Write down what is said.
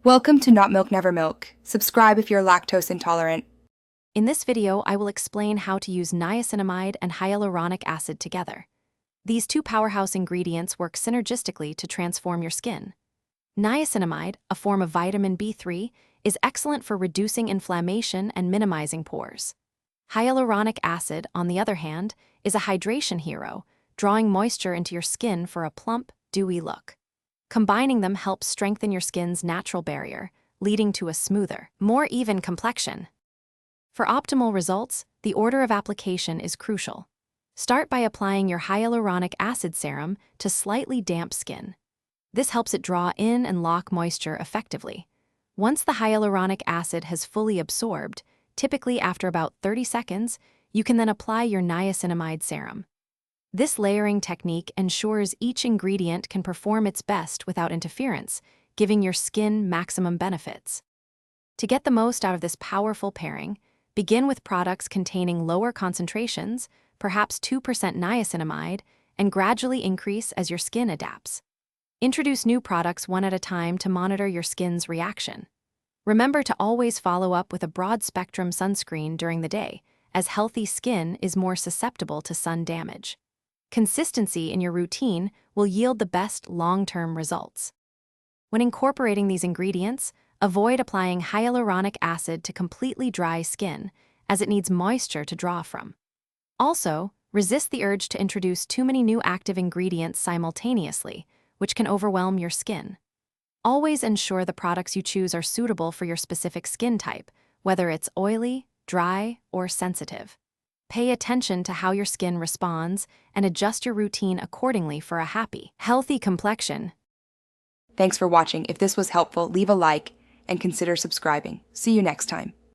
Welcome to Not Milk Never Milk. Subscribe if you're lactose intolerant. In this video, I will explain how to use niacinamide and hyaluronic acid together. These two powerhouse ingredients work synergistically to transform your skin. Niacinamide, a form of vitamin B3, is excellent for reducing inflammation and minimizing pores. Hyaluronic acid, on the other hand, is a hydration hero, drawing moisture into your skin for a plump, dewy look. Combining them helps strengthen your skin's natural barrier, leading to a smoother, more even complexion. For optimal results, the order of application is crucial. Start by applying your hyaluronic acid serum to slightly damp skin. This helps it draw in and lock moisture effectively. Once the hyaluronic acid has fully absorbed, typically after about 30 seconds, you can then apply your niacinamide serum. This layering technique ensures each ingredient can perform its best without interference, giving your skin maximum benefits. To get the most out of this powerful pairing, begin with products containing lower concentrations, perhaps 2% niacinamide, and gradually increase as your skin adapts. Introduce new products one at a time to monitor your skin's reaction. Remember to always follow up with a broad-spectrum sunscreen during the day, as healthy skin is more susceptible to sun damage. Consistency in your routine will yield the best long-term results. When incorporating these ingredients, avoid applying hyaluronic acid to completely dry skin, as it needs moisture to draw from. Also, resist the urge to introduce too many new active ingredients simultaneously, which can overwhelm your skin. Always ensure the products you choose are suitable for your specific skin type, whether it's oily, dry, or sensitive. Pay attention to how your skin responds and adjust your routine accordingly for a happy, healthy complexion. Thanks for watching. If this was helpful, leave a like and consider subscribing. See you next time.